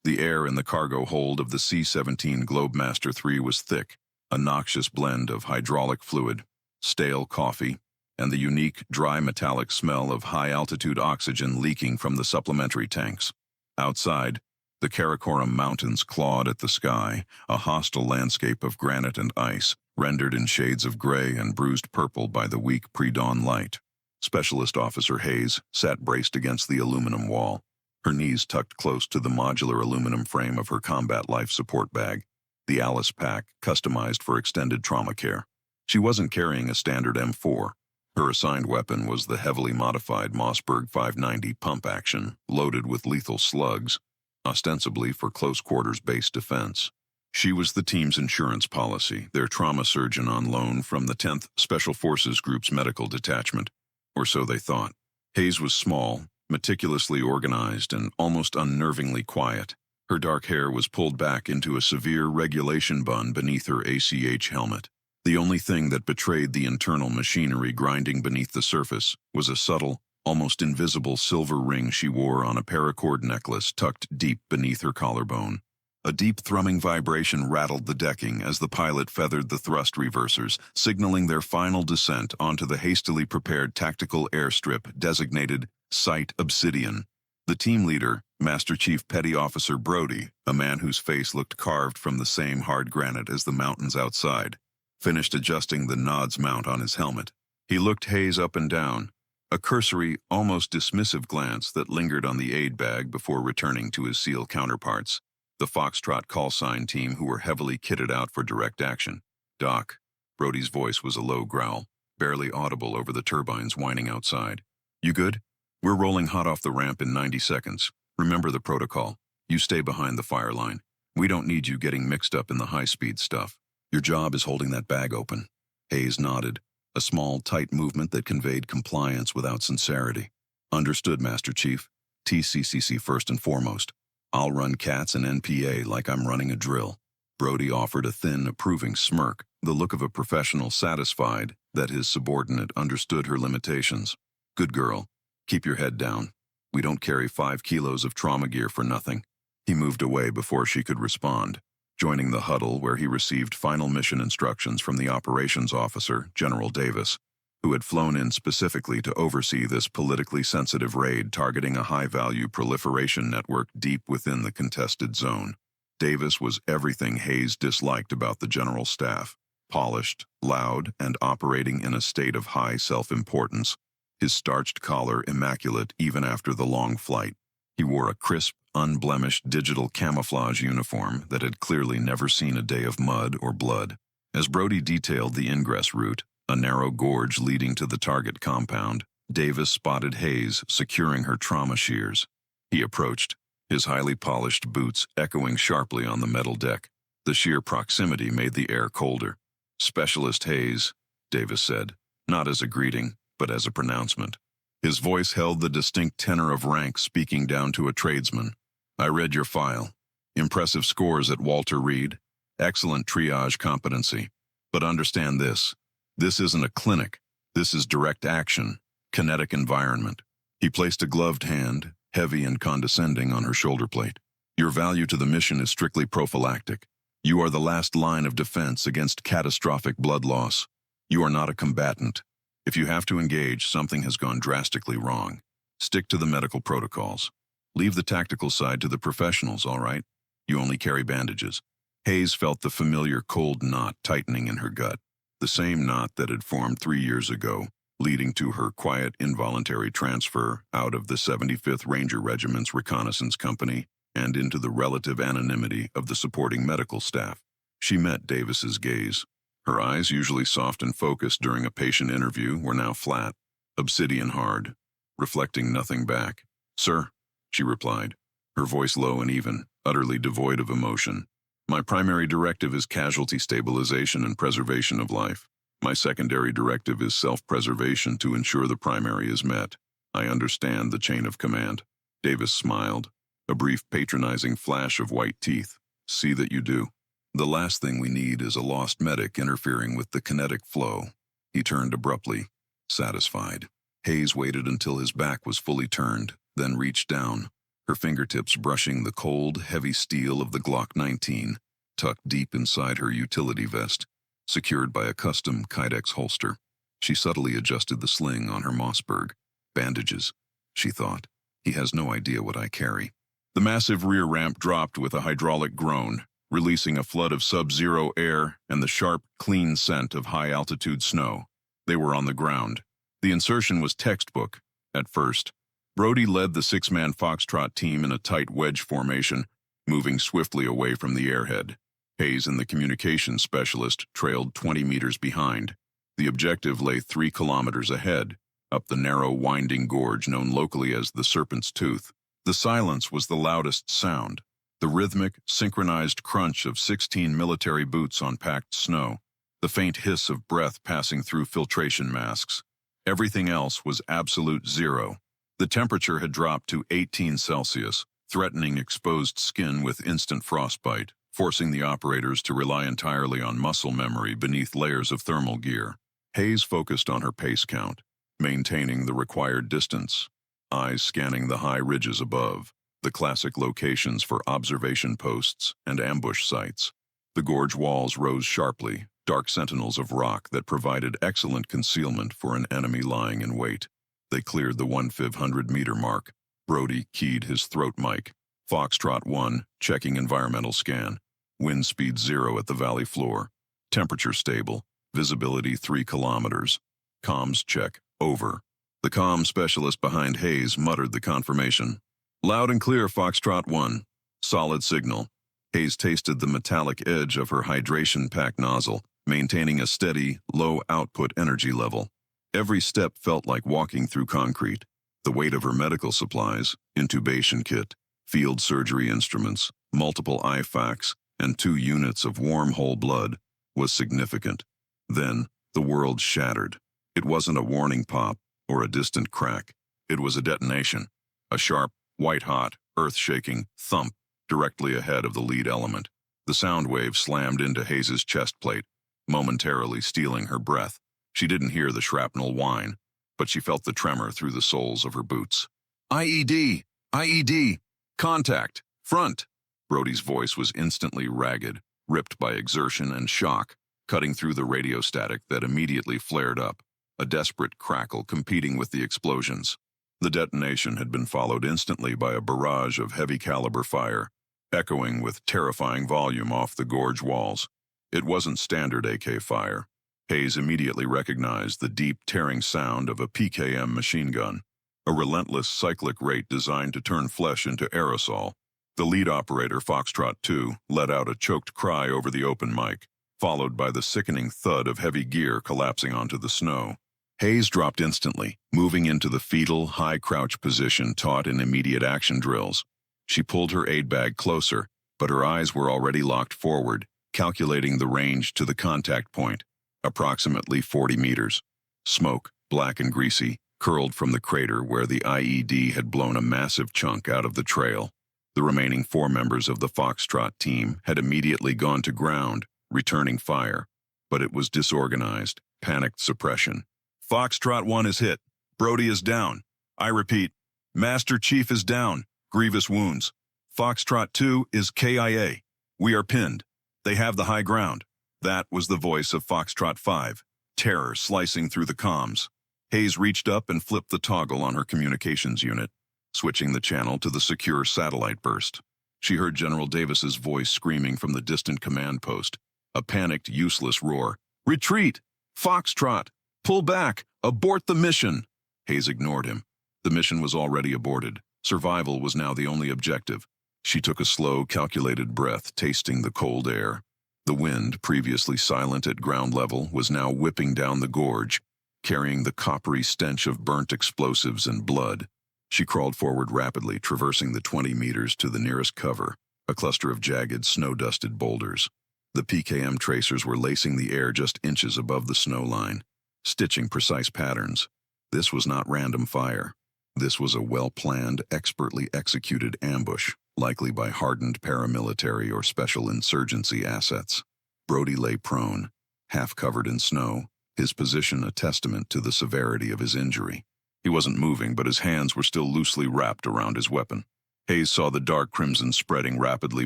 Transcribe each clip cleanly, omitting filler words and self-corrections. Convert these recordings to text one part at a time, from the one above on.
The air in the cargo hold of the C-17 Globemaster III was thick, a noxious blend of hydraulic fluid, stale coffee, and the unique, dry metallic smell of high-altitude oxygen leaking from the supplementary tanks. Outside, the Karakoram Mountains clawed at the sky, a hostile landscape of granite and ice, rendered in shades of gray and bruised purple by the weak pre-dawn light. Specialist Officer Hayes sat braced against the aluminum wall, her knees tucked close to the modular aluminum frame of her combat life support bag, the Alice pack customized for extended trauma care. She wasn't carrying a standard M4. Her assigned weapon was the heavily modified Mossberg 590 pump action, loaded with lethal slugs, ostensibly for close-quarters base defense. She was the team's insurance policy, their trauma surgeon on loan from the 10th Special Forces Group's medical detachment, or so they thought. Hayes was small, meticulously organized, and almost unnervingly quiet. Her dark hair was pulled back into a severe regulation bun beneath her ACH helmet. The only thing that betrayed the internal machinery grinding beneath the surface was a subtle, almost invisible silver ring she wore on a paracord necklace tucked deep beneath her collarbone. A deep thrumming vibration rattled the decking as the pilot feathered the thrust reversers, signaling their final descent onto the hastily prepared tactical airstrip designated Site Obsidian. The team leader, Master Chief Petty Officer Brody, a man whose face looked carved from the same hard granite as the mountains outside, finished adjusting the Nod's mount on his helmet. He looked Hayes up and down, a cursory, almost dismissive glance that lingered on the aid bag before returning to his SEAL counterparts, the Foxtrot call sign team who were heavily kitted out for direct action. "Doc." Brody's voice was a low growl, barely audible over the turbines whining outside. "You good? We're rolling hot off the ramp in 90 seconds. Remember the protocol. You stay behind the fire line. We don't need you getting mixed up in the high-speed stuff. Your job is holding that bag open." Hayes nodded, a small, tight movement that conveyed compliance without sincerity. "Understood, Master Chief. TCCC first and foremost. I'll run CATS and NPA like I'm running a drill." Brody offered a thin, approving smirk, the look of a professional satisfied that his subordinate understood her limitations. "Good girl. Keep your head down. We don't carry 5 kilos of trauma gear for nothing." He moved away before she could respond, joining the huddle where he received final mission instructions from the operations officer, General Davis, who had flown in specifically to oversee this politically sensitive raid targeting a high-value proliferation network deep within the contested zone. Davis was everything Hayes disliked about the general staff: polished, loud, and operating in a state of high self-importance, his starched collar immaculate even after the long flight. He wore a crisp, unblemished digital camouflage uniform that had clearly never seen a day of mud or blood. As Brody detailed the ingress route, a narrow gorge leading to the target compound, Davis spotted Hayes securing her trauma shears. He approached, his highly polished boots echoing sharply on the metal deck. The sheer proximity made the air colder. "Specialist Hayes," Davis said, not as a greeting, but as a pronouncement. His voice held the distinct tenor of rank speaking down to a tradesman. "I read your file. Impressive scores at Walter Reed. Excellent triage competency. But understand this. This isn't a clinic. This is direct action, kinetic environment." He placed a gloved hand, heavy and condescending, on her shoulder plate. "Your value to the mission is strictly prophylactic. You are the last line of defense against catastrophic blood loss. You are not a combatant. If you have to engage, something has gone drastically wrong. Stick to the medical protocols. Leave the tactical side to the professionals, all right? You only carry bandages." Hayes felt the familiar cold knot tightening in her gut, the same knot that had formed 3 years ago, leading to her quiet, involuntary transfer out of the 75th Ranger Regiment's reconnaissance company and into the relative anonymity of the supporting medical staff. She met Davis's gaze. Her eyes, usually soft and focused during a patient interview, were now flat, obsidian hard, reflecting nothing back. "Sir," she replied, her voice low and even, utterly devoid of emotion. "My primary directive is casualty stabilization and preservation of life. My secondary directive is self-preservation to ensure the primary is met. I understand the chain of command." Davis smiled, a brief patronizing flash of white teeth. "See that you do. The last thing we need is a lost medic interfering with the kinetic flow." He turned abruptly, satisfied. Hayes waited until his back was fully turned, then reached down, her fingertips brushing the cold, heavy steel of the Glock 19, tucked deep inside her utility vest, secured by a custom Kydex holster. She subtly adjusted the sling on her Mossberg. Bandages, she thought. He has no idea what I carry. The massive rear ramp dropped with a hydraulic groan, releasing a flood of sub-zero air and the sharp, clean scent of high-altitude snow. They were on the ground. The insertion was textbook, at first. Brody led the six-man Foxtrot team in a tight wedge formation, moving swiftly away from the airhead. Hayes and the communications specialist trailed 20 meters behind. The objective lay 3 kilometers ahead, up the narrow, winding gorge known locally as the Serpent's Tooth. The silence was the loudest sound, the rhythmic, synchronized crunch of 16 military boots on packed snow, the faint hiss of breath passing through filtration masks. Everything else was absolute zero. The temperature had dropped to 18 Celsius, threatening exposed skin with instant frostbite, forcing the operators to rely entirely on muscle memory beneath layers of thermal gear. Hayes focused on her pace count, maintaining the required distance, eyes scanning the high ridges above, the classic locations for observation posts and ambush sites. The gorge walls rose sharply, dark sentinels of rock that provided excellent concealment for an enemy lying in wait. They cleared the 1,500-meter mark. Brody keyed his throat mic. Foxtrot 1, checking environmental scan. Wind speed 0 at the valley floor. Temperature stable. Visibility 3 kilometers. Comms check. Over. The comm specialist behind Hayes muttered the confirmation. Loud and clear, Foxtrot 1. Solid signal. Hayes tasted the metallic edge of her hydration pack nozzle, maintaining a steady, low-output energy level. Every step felt like walking through concrete. The weight of her medical supplies, intubation kit, field surgery instruments, multiple IFACs, and 2 units of warm whole blood, was significant. Then, the world shattered. It wasn't a warning pop or a distant crack. It was a detonation. A sharp, white-hot, earth-shaking thump directly ahead of the lead element. The sound wave slammed into Hayes' chest plate, momentarily stealing her breath. She didn't hear the shrapnel whine, but she felt the tremor through the soles of her boots. IED! IED! Contact! Front! Brody's voice was instantly ragged, ripped by exertion and shock, cutting through the radio static that immediately flared up, a desperate crackle competing with the explosions. The detonation had been followed instantly by a barrage of heavy-caliber fire, echoing with terrifying volume off the gorge walls. It wasn't standard AK fire. Hayes immediately recognized the deep, tearing sound of a PKM machine gun, a relentless cyclic rate designed to turn flesh into aerosol. The lead operator, Foxtrot 2, let out a choked cry over the open mic, followed by the sickening thud of heavy gear collapsing onto the snow. Hayes dropped instantly, moving into the fetal, high-crouch position taught in immediate action drills. She pulled her aid bag closer, but her eyes were already locked forward, calculating the range to the contact point. Approximately 40 meters. Smoke, black and greasy, curled from the crater where the IED had blown a massive chunk out of the trail. The remaining 4 members of the Foxtrot team had immediately gone to ground, returning fire. But it was disorganized, panicked suppression. Foxtrot 1 is hit. Brody is down. I repeat, Master Chief is down. Grievous wounds. Foxtrot 2 is KIA. We are pinned. They have the high ground. That was the voice of Foxtrot 5, terror slicing through the comms. Hayes reached up and flipped the toggle on her communications unit, switching the channel to the secure satellite burst. She heard General Davis's voice screaming from the distant command post, a panicked, useless roar. Retreat! Foxtrot! Pull back! Abort the mission! Hayes ignored him. The mission was already aborted. Survival was now the only objective. She took a slow, calculated breath, tasting the cold air. The wind, previously silent at ground level, was now whipping down the gorge, carrying the coppery stench of burnt explosives and blood. She crawled forward rapidly, traversing the 20 meters to the nearest cover, a cluster of jagged, snow-dusted boulders. The PKM tracers were lacing the air just inches above the snow line, stitching precise patterns. This was not random fire. This was a well-planned, expertly executed ambush, likely by hardened paramilitary or special insurgency assets. Brody lay prone, half covered in snow, his position a testament to the severity of his injury. He wasn't moving, but his hands were still loosely wrapped around his weapon. Hayes saw the dark crimson spreading rapidly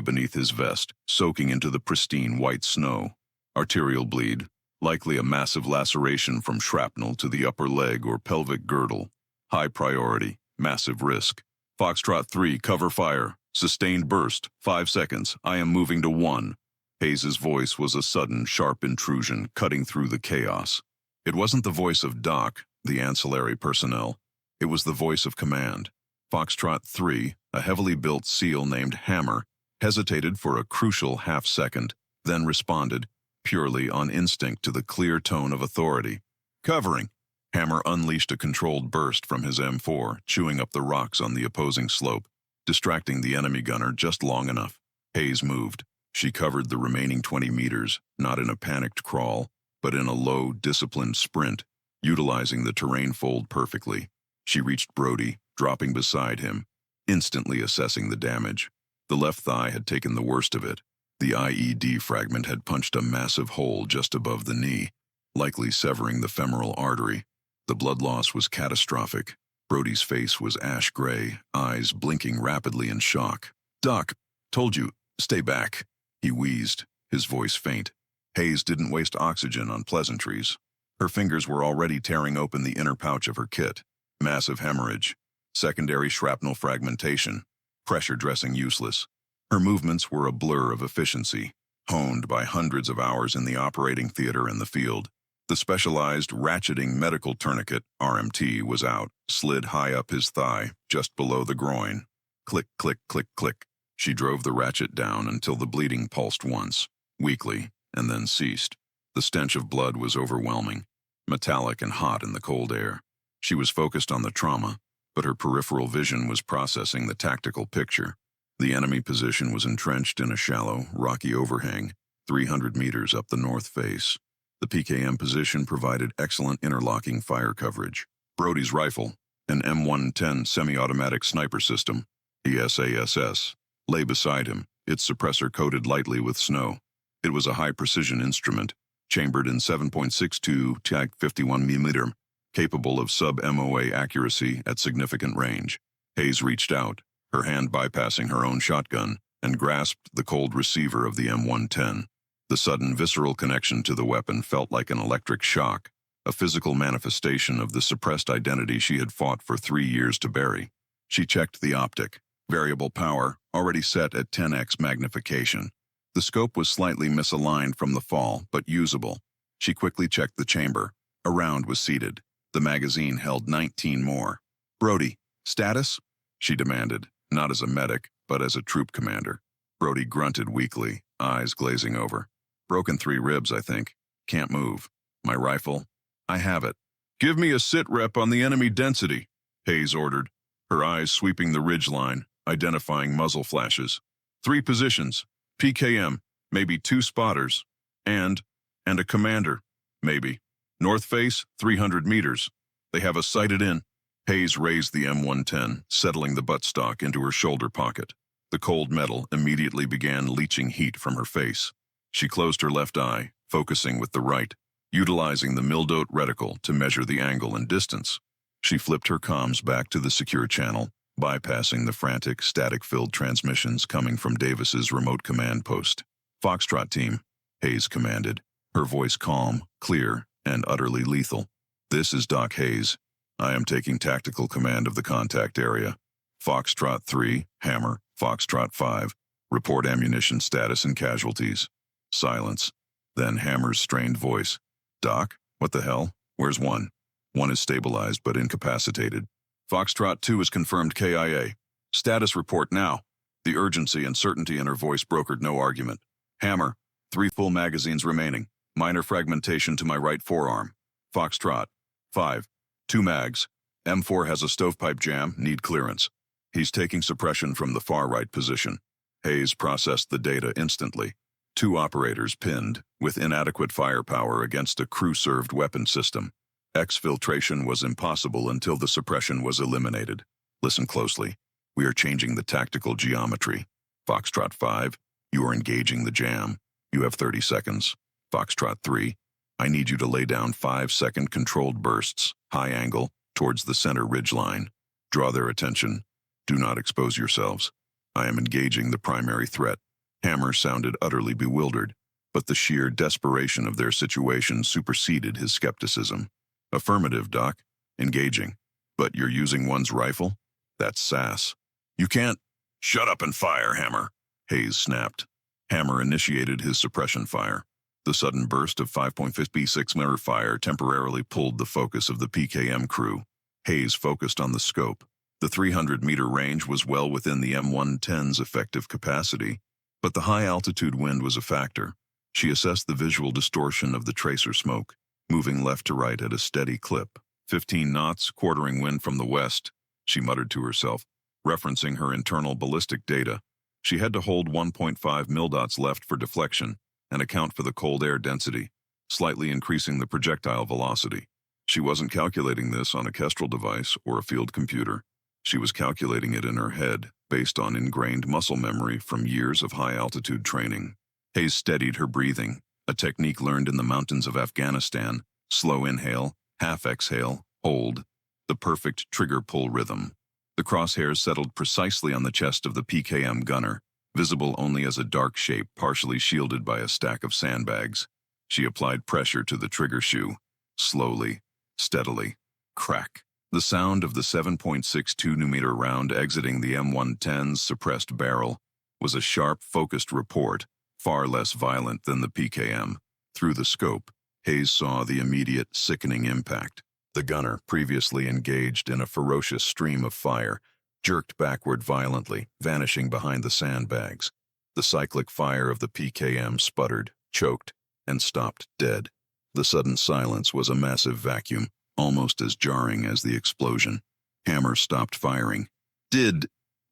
beneath his vest, soaking into the pristine white snow. Arterial bleed, likely a massive laceration from shrapnel to the upper leg or pelvic girdle. High priority, massive risk. Foxtrot 3, cover fire. Sustained burst, 5 seconds. I am moving to 1. Hayes's voice was a sudden, sharp intrusion, cutting through the chaos. It wasn't the voice of Doc, the ancillary personnel. It was the voice of command. Foxtrot 3, a heavily built SEAL named Hammer, hesitated for a crucial half-second, then responded, purely on instinct, to the clear tone of authority. Covering. Hammer unleashed a controlled burst from his M4, chewing up the rocks on the opposing slope, distracting the enemy gunner just long enough. Hayes moved. She covered the remaining 20 meters, not in a panicked crawl, but in a low, disciplined sprint, utilizing the terrain fold perfectly. She reached Brody, dropping beside him, instantly assessing the damage. The left thigh had taken the worst of it. The IED fragment had punched a massive hole just above the knee, likely severing the femoral artery. The blood loss was catastrophic. Brody's face was ash gray, eyes blinking rapidly in shock. Doc, told you, stay back, he wheezed, his voice faint. Hayes didn't waste oxygen on pleasantries. Her fingers were already tearing open the inner pouch of her kit. Massive hemorrhage, secondary shrapnel fragmentation, pressure dressing useless. Her movements were a blur of efficiency, honed by hundreds of hours in the operating theater and the field. The specialized ratcheting medical tourniquet, RMT, was out, slid high up his thigh, just below the groin. Click, click, click, click. She drove the ratchet down until the bleeding pulsed once, weakly, and then ceased. The stench of blood was overwhelming, metallic and hot in the cold air. She was focused on the trauma, but her peripheral vision was processing the tactical picture. The enemy position was entrenched in a shallow, rocky overhang, 300 meters up the north face. The PKM position provided excellent interlocking fire coverage. Brody's rifle, an M110 semi-automatic sniper system, ESASS, lay beside him, its suppressor coated lightly with snow. It was a high-precision instrument, chambered in 7.62 TAG 51mm, capable of sub-MOA accuracy at significant range. Hayes reached out, her hand bypassing her own shotgun, and grasped the cold receiver of the M110. The sudden visceral connection to the weapon felt like an electric shock, a physical manifestation of the suppressed identity she had fought for 3 years to bury. She checked the optic, variable power, already set at 10x magnification. The scope was slightly misaligned from the fall, but usable. She quickly checked the chamber. A round was seated. The magazine held 19 more. Brody, status? She demanded, not as a medic, but as a troop commander. Brody grunted weakly, eyes glazing over. Broken 3 ribs, I think. Can't move. My rifle? I have it. Give me a sit rep on the enemy density, Hayes ordered, her eyes sweeping the ridgeline, identifying muzzle flashes. 3 positions. PKM, maybe 2 spotters. And a commander, maybe. North face, 300 meters. They have us sighted in. Hayes raised the M110, settling the buttstock into her shoulder pocket. The cold metal immediately began leaching heat from her face. She closed her left eye, focusing with the right, utilizing the Mildote reticle to measure the angle and distance. She flipped her comms back to the secure channel, bypassing the frantic, static-filled transmissions coming from Davis's remote command post. Foxtrot team, Hayes commanded, her voice calm, clear, and utterly lethal. This is Doc Hayes. I am taking tactical command of the contact area. Foxtrot 3, Hammer, Foxtrot 5, report ammunition status and casualties. Silence. Then Hammer's strained voice. Doc, what the hell? Where's 1? 1 is stabilized but incapacitated. Foxtrot 2 is confirmed KIA. Status report now. The urgency and certainty in her voice brokered no argument. Hammer, 3 full magazines remaining. Minor fragmentation to my right forearm. Foxtrot, 5, 2 mags. M4 has a stovepipe jam, need clearance. He's taking suppression from the far right position. Hayes processed the data instantly. 2 operators pinned, with inadequate firepower against a crew-served weapon system. Exfiltration was impossible until the suppression was eliminated. Listen closely. We are changing the tactical geometry. Foxtrot 5, you are engaging the jam. You have 30 seconds. Foxtrot 3, I need you to lay down 5-second controlled bursts, high angle, towards the center ridgeline. Draw their attention. Do not expose yourselves. I am engaging the primary threat. Hammer sounded utterly bewildered, but the sheer desperation of their situation superseded his skepticism. Affirmative, Doc. Engaging. But you're using one's rifle? That's sass. You can't— Shut up and fire, Hammer, Hayes snapped. Hammer initiated his suppression fire. The sudden burst of 5.56mm fire temporarily pulled the focus of the PKM crew. Hayes focused on the scope. The 300-meter range was well within the M110's effective capacity, but the high-altitude wind was a factor. She assessed the visual distortion of the tracer smoke, moving left to right at a steady clip. 15 knots, quartering wind from the west, she muttered to herself, referencing her internal ballistic data. She had to hold 1.5 mil-dots left for deflection and account for the cold air density, slightly increasing the projectile velocity. She wasn't calculating this on a Kestrel device or a field computer. She was calculating it in her head, based on ingrained muscle memory from years of high-altitude training. Hayes steadied her breathing, a technique learned in the mountains of Afghanistan. Slow inhale, half exhale, hold. The perfect trigger-pull rhythm. The crosshairs settled precisely on the chest of the PKM gunner, visible only as a dark shape partially shielded by a stack of sandbags. She applied pressure to the trigger shoe. Slowly, steadily. Crack. The sound of the 7.62mm round exiting the M110's suppressed barrel was a sharp, focused report, far less violent than the PKM. Through the scope, Hayes saw the immediate, sickening impact. The gunner, previously engaged in a ferocious stream of fire, jerked backward violently, vanishing behind the sandbags. The cyclic fire of the PKM sputtered, choked, and stopped dead. The sudden silence was a massive vacuum, almost as jarring as the explosion. Hammer stopped firing.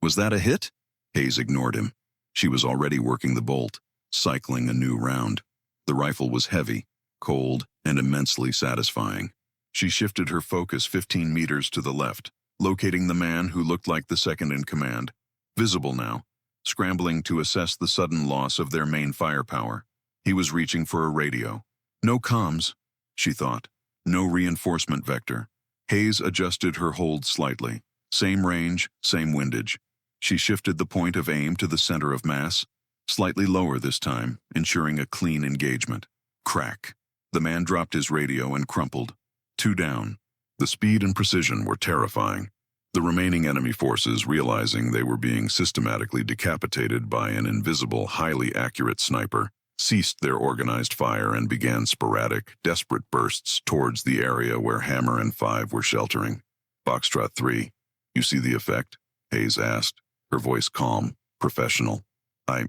Was that a hit? Hayes ignored him. She was already working the bolt, cycling a new round. The rifle was heavy, cold, and immensely satisfying. She shifted her focus 15 meters to the left, locating the man who looked like the second in command. Visible now, scrambling to assess the sudden loss of their main firepower. He was reaching for a radio. No comms, she thought. No reinforcement vector. Hayes adjusted her hold slightly. Same range, same windage. She shifted the point of aim to the center of mass, slightly lower this time, ensuring a clean engagement. Crack. The man dropped his radio and crumpled. 2 down. The speed and precision were terrifying. The remaining enemy forces, realizing they were being systematically decapitated by an invisible, highly accurate sniper, ceased their organized fire and began sporadic, desperate bursts towards the area where Hammer and 5 were sheltering. Foxtrot 3, you see the effect? Hayes asked, her voice calm, professional. I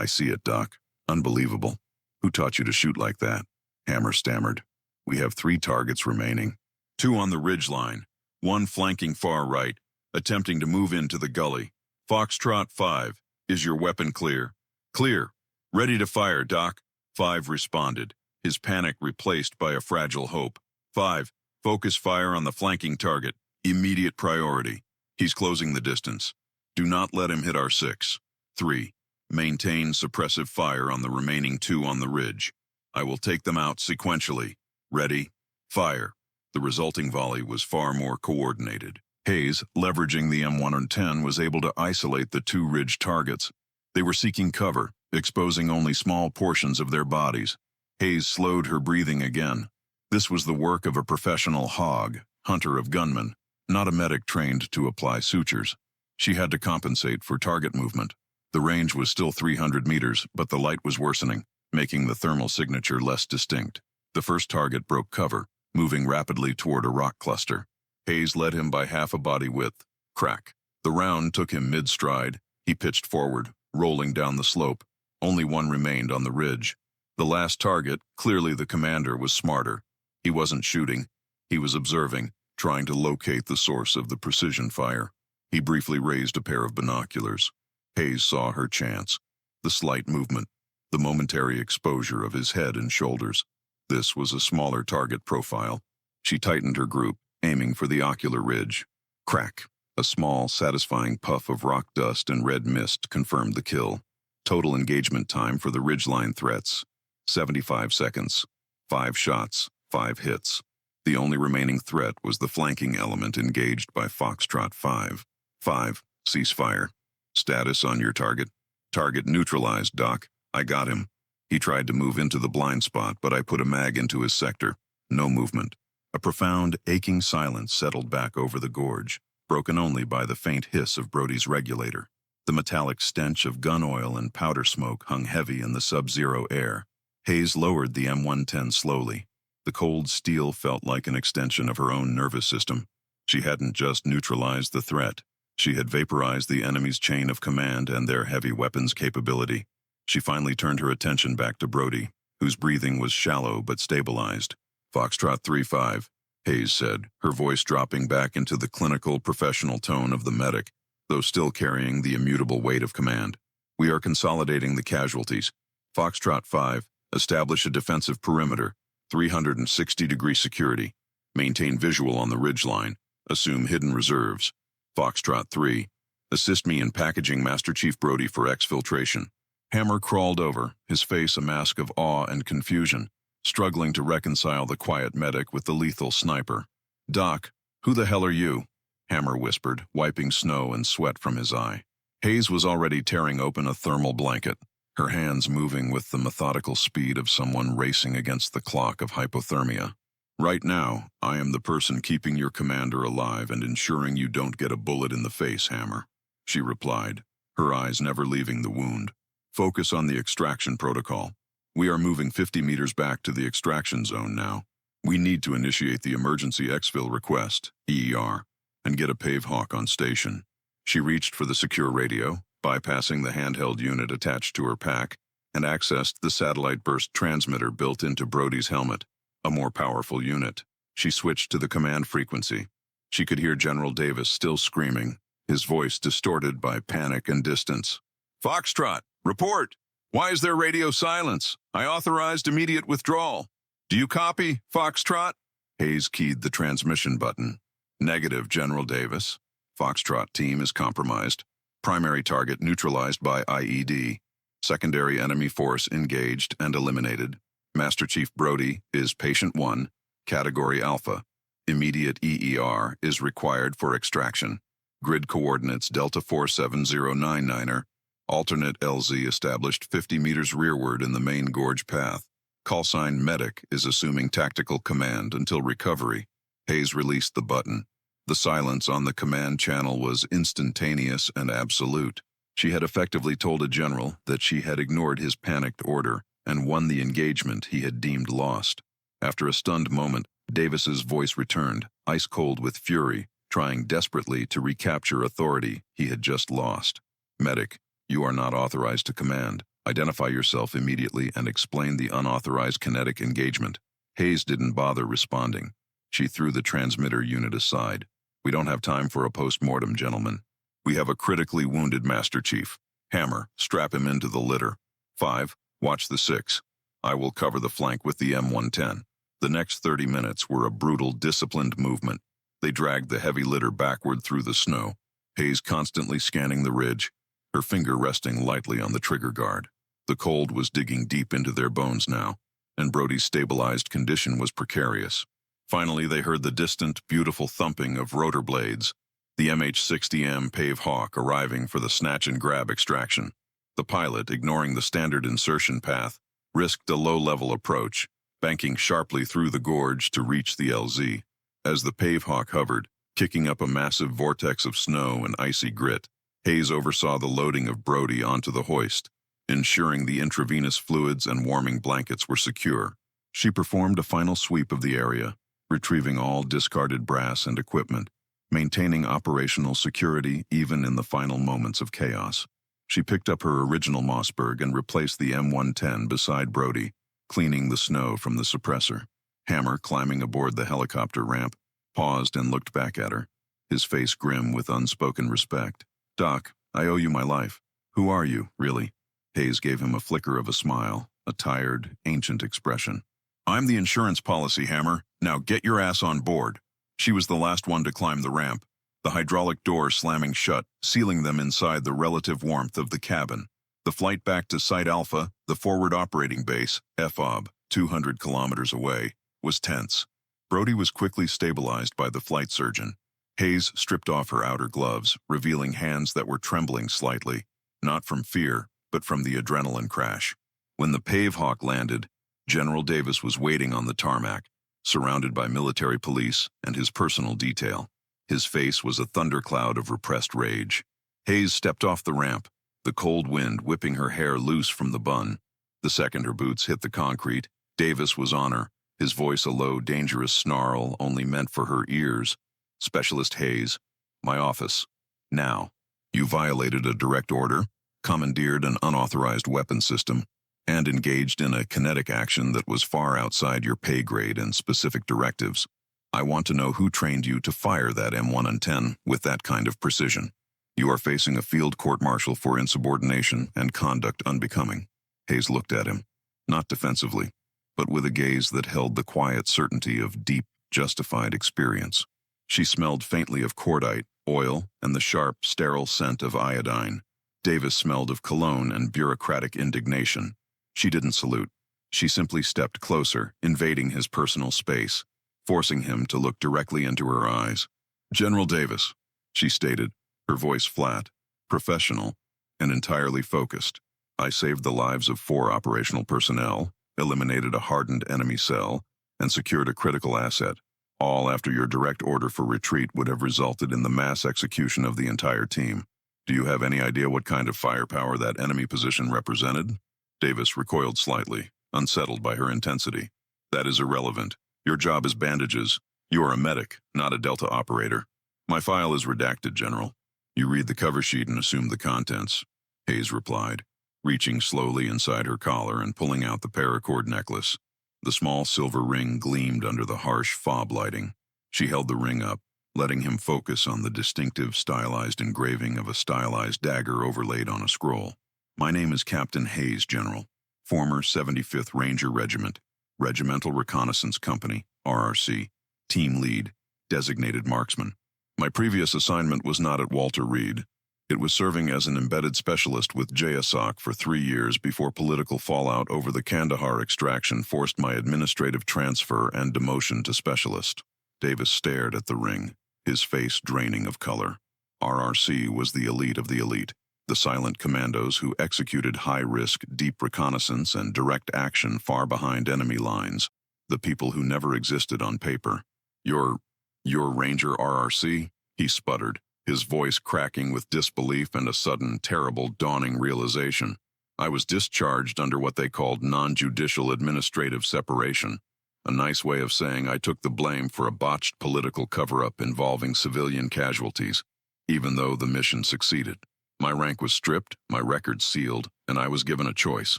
see it, Doc. Unbelievable. Who taught you to shoot like that? Hammer stammered. We have 3 targets remaining. 2 on the ridgeline, 1 flanking far right, attempting to move into the gully. Foxtrot 5, is your weapon clear? Clear. Ready to fire, Doc. 5 responded, his panic replaced by a fragile hope. 5, focus fire on the flanking target. Immediate priority. He's closing the distance. Do not let him hit our 6. 3, maintain suppressive fire on the remaining 2 on the ridge. I will take them out sequentially. Ready? Fire. The resulting volley was far more coordinated. Hayes, leveraging the M110, was able to isolate the 2 ridge targets. They were seeking cover, exposing only small portions of their bodies. Hayes slowed her breathing again. This was the work of a professional hog, hunter of gunmen, not a medic trained to apply sutures. She had to compensate for target movement. The range was still 300 meters, but the light was worsening, making the thermal signature less distinct. The first target broke cover, moving rapidly toward a rock cluster. Hayes led him by half a body width. Crack. The round took him mid-stride. He pitched forward, rolling down the slope. Only 1 remained on the ridge. The last target, clearly the commander, was smarter. He wasn't shooting. He was observing, trying to locate the source of the precision fire. He briefly raised a pair of binoculars. Hayes saw her chance. The slight movement, the momentary exposure of his head and shoulders. This was a smaller target profile. She tightened her group, aiming for the ocular ridge. Crack. A small, satisfying puff of rock dust and red mist confirmed the kill. Total engagement time for the ridgeline threats, 75 seconds. 5 shots, 5 hits. The only remaining threat was the flanking element engaged by Foxtrot 5. 5, Ceasefire. Status on your target. Target neutralized, Doc. I got him. He tried to move into the blind spot, but I put a mag into his sector. No movement. A profound, aching silence settled back over the gorge, broken only by the faint hiss of Brody's regulator. The metallic stench of gun oil and powder smoke hung heavy in the sub-zero air. Hayes lowered the M110 slowly. The cold steel felt like an extension of her own nervous system. She hadn't just neutralized the threat. She had vaporized the enemy's chain of command and their heavy weapons capability. She finally turned her attention back to Brody, whose breathing was shallow but stabilized. Foxtrot 3-5, Hayes said, her voice dropping back into the clinical, professional tone of the medic, though still carrying the immutable weight of command. We are consolidating the casualties. Foxtrot 5, establish a defensive perimeter, 360-degree security. Maintain visual on the ridgeline. Assume hidden reserves. Foxtrot 3, assist me in packaging Master Chief Brody for exfiltration. Hammer crawled over, his face a mask of awe and confusion, struggling to reconcile the quiet medic with the lethal sniper. Doc, who the hell are you? Hammer whispered, wiping snow and sweat from his eye. Hayes was already tearing open a thermal blanket, her hands moving with the methodical speed of someone racing against the clock of hypothermia. Right now, I am the person keeping your commander alive and ensuring you don't get a bullet in the face, Hammer, she replied, her eyes never leaving the wound. Focus on the extraction protocol. We are moving 50 meters back to the extraction zone now. We need to initiate the emergency exfil request, EER, and get a Pave Hawk on station. She reached for the secure radio, bypassing the handheld unit attached to her pack, and accessed the satellite burst transmitter built into Brody's helmet, a more powerful unit. She switched to the command frequency. She could hear General Davis still screaming, his voice distorted by panic and distance. Foxtrot, report! Why is there radio silence? I authorized immediate withdrawal. Do you copy, Foxtrot? Hayes keyed the transmission button. Negative, General Davis. Foxtrot team is compromised. Primary target neutralized by IED. Secondary enemy force engaged and eliminated. Master Chief Brody is Patient 1, Category Alpha. Immediate EER is required for extraction. Grid coordinates Delta 47099er. Alternate LZ established 50 meters rearward in the main gorge path. Call sign Medic is assuming tactical command until recovery. Hayes released the button. The silence on the command channel was instantaneous and absolute. She had effectively told a general that she had ignored his panicked order and won the engagement he had deemed lost. After a stunned moment, Davis's voice returned, ice-cold with fury, trying desperately to recapture authority he had just lost. Medic, you are not authorized to command. Identify yourself immediately and explain the unauthorized kinetic engagement. Hayes didn't bother responding. She threw the transmitter unit aside. We don't have time for a post-mortem, gentlemen. We have a critically wounded Master Chief. Hammer, strap him into the litter. 5, watch the 6. I will cover the flank with the M110. The next 30 minutes were a brutal, disciplined movement. They dragged the heavy litter backward through the snow, Hayes constantly scanning the ridge, her finger resting lightly on the trigger guard. The cold was digging deep into their bones now, and Brody's stabilized condition was precarious. Finally, they heard the distant, beautiful thumping of rotor blades, the MH-60M Pave Hawk arriving for the snatch-and-grab extraction. The pilot, ignoring the standard insertion path, risked a low-level approach, banking sharply through the gorge to reach the LZ. As the Pave Hawk hovered, kicking up a massive vortex of snow and icy grit, Hayes oversaw the loading of Brody onto the hoist, ensuring the intravenous fluids and warming blankets were secure. She performed a final sweep of the area, retrieving all discarded brass and equipment, maintaining operational security even in the final moments of chaos. She picked up her original Mossberg and replaced the M110 beside Brody, cleaning the snow from the suppressor. Hammer, climbing aboard the helicopter ramp, paused and looked back at her, his face grim with unspoken respect. "Doc, I owe you my life. Who are you, really?" Hayes gave him a flicker of a smile, a tired, ancient expression. "I'm the insurance policy, Hammer. Now get your ass on board." She was the last one to climb the ramp, the hydraulic door slamming shut, sealing them inside the relative warmth of the cabin. The flight back to Site Alpha, the forward operating base, FOB, 200 kilometers away, was tense. Brody was quickly stabilized by the flight surgeon. Hayes stripped off her outer gloves, revealing hands that were trembling slightly, not from fear, but from the adrenaline crash. When the Pavehawk landed, General Davis was waiting on the tarmac, surrounded by military police and his personal detail. His face was a thundercloud of repressed rage. Hayes stepped off the ramp, the cold wind whipping her hair loose from the bun. The second her boots hit the concrete, Davis was on her, his voice a low, dangerous snarl only meant for her ears. Specialist Hayes, my office. Now. You violated a direct order, commandeered an unauthorized weapon system, and engaged in a kinetic action that was far outside your pay grade and specific directives. I want to know who trained you to fire that M110 with that kind of precision. You are facing a field court-martial for insubordination and conduct unbecoming. Hayes looked at him, not defensively, but with a gaze that held the quiet certainty of deep, justified experience. She smelled faintly of cordite, oil, and the sharp, sterile scent of iodine. Davis smelled of cologne and bureaucratic indignation. She didn't salute. She simply stepped closer, invading his personal space, forcing him to look directly into her eyes. General Davis, she stated, her voice flat, professional, and entirely focused. I saved the lives of 4 operational personnel, eliminated a hardened enemy cell, and secured a critical asset, all after your direct order for retreat would have resulted in the mass execution of the entire team. Do you have any idea what kind of firepower that enemy position represented? Davis recoiled slightly, unsettled by her intensity. That is irrelevant. Your job is bandages. You are a medic, not a Delta operator. My file is redacted, General. You read the cover sheet and assume the contents, Hayes replied, reaching slowly inside her collar and pulling out the paracord necklace. The small silver ring gleamed under the harsh fob lighting. She held the ring up, letting him focus on the distinctive stylized engraving of a stylized dagger overlaid on a scroll. My name is Captain Hayes, General, former 75th Ranger Regiment, Regimental Reconnaissance Company, RRC, team lead, designated marksman. My previous assignment was not at Walter Reed. It was serving as an embedded specialist with JSOC for 3 years before political fallout over the Kandahar extraction forced my administrative transfer and demotion to specialist. Davis stared at the ring, his face draining of color. RRC was the elite of the elite, the silent commandos who executed high-risk, deep reconnaissance and direct action far behind enemy lines, the people who never existed on paper. Your Ranger RRC? He sputtered, his voice cracking with disbelief and a sudden, terrible, dawning realization. I was discharged under what they called non-judicial administrative separation, a nice way of saying I took the blame for a botched political cover-up involving civilian casualties, even though the mission succeeded. My rank was stripped, my record sealed, and I was given a choice: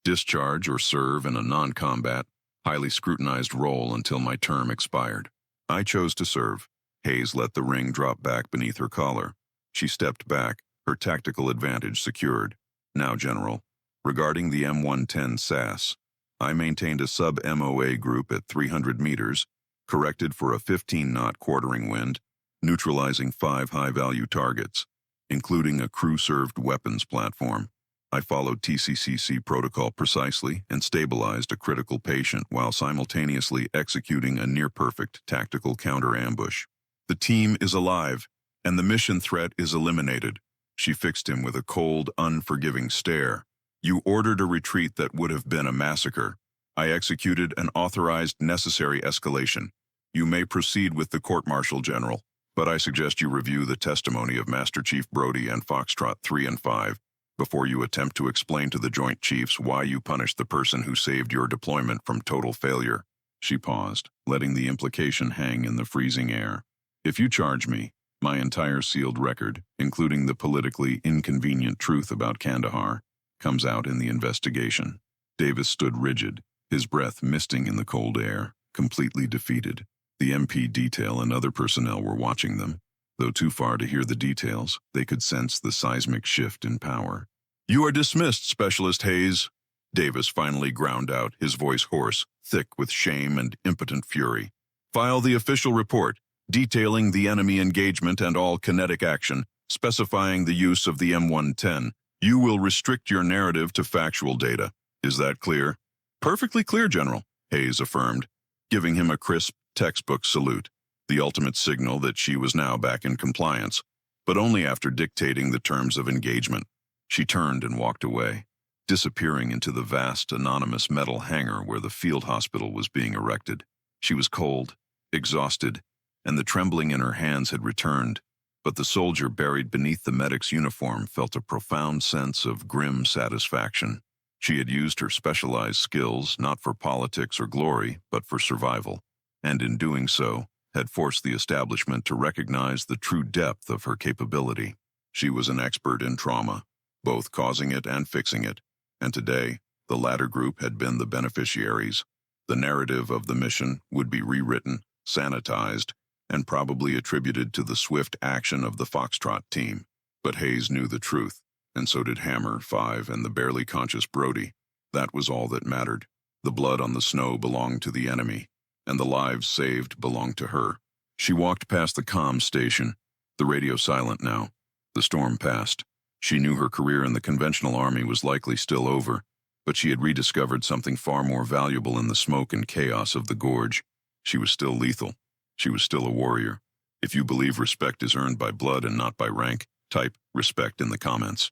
discharge or serve in a non-combat, highly scrutinized role until my term expired. I chose to serve. Hayes let the ring drop back beneath her collar. She stepped back, her tactical advantage secured. Now, General, regarding the M110 SAS, I maintained a sub-MOA group at 300 meters, corrected for a 15-knot quartering wind, neutralizing 5 high-value targets, including a crew-served weapons platform. I followed TCCC protocol precisely and stabilized a critical patient while simultaneously executing a near-perfect tactical counter-ambush. The team is alive, and the mission threat is eliminated. She fixed him with a cold, unforgiving stare. You ordered a retreat that would have been a massacre. I executed an authorized, necessary escalation. You may proceed with the court-martial, General, but I suggest you review the testimony of Master Chief Brody and Foxtrot 3 and 5 before you attempt to explain to the Joint Chiefs why you punished the person who saved your deployment from total failure. She paused, letting the implication hang in the freezing air. If you charge me, my entire sealed record, including the politically inconvenient truth about Kandahar, comes out in the investigation. Davis stood rigid, his breath misting in the cold air, completely defeated. The MP detail and other personnel were watching them. Though too far to hear the details, they could sense the seismic shift in power. You are dismissed, Specialist Hayes, Davis finally ground out, his voice hoarse, thick with shame and impotent fury. File the official report, detailing the enemy engagement and all kinetic action, specifying the use of the M110. You will restrict your narrative to factual data. Is that clear? Perfectly clear, General, Hayes affirmed, giving him a crisp, textbook salute. the ultimate signal that she was now back in compliance, but only after dictating the terms of engagement. She turned and walked away, disappearing into the vast, anonymous metal hangar where the field hospital was being erected. She was cold, exhausted, and the trembling in her hands had returned, but the soldier buried beneath the medic's uniform felt a profound sense of grim satisfaction. She had used her specialized skills not for politics or glory, but for survival, and in doing so, had forced the establishment to recognize the true depth of her capability. She was an expert in trauma, both causing it and fixing it, and today, the latter group had been the beneficiaries. The narrative of the mission would be rewritten, sanitized, and probably attributed to the swift action of the Foxtrot team. But Hayes knew the truth, and so did Hammer, Five, and the barely conscious Brody. That was all that mattered. The blood on the snow belonged to the enemy, and the lives saved belonged to her. She walked past the comm station, the radio silent now. The storm passed. She knew her career in the conventional army was likely still over, but she had rediscovered something far more valuable in the smoke and chaos of the gorge. She was still lethal. She was still a warrior. If you believe respect is earned by blood and not by rank, type respect in the comments.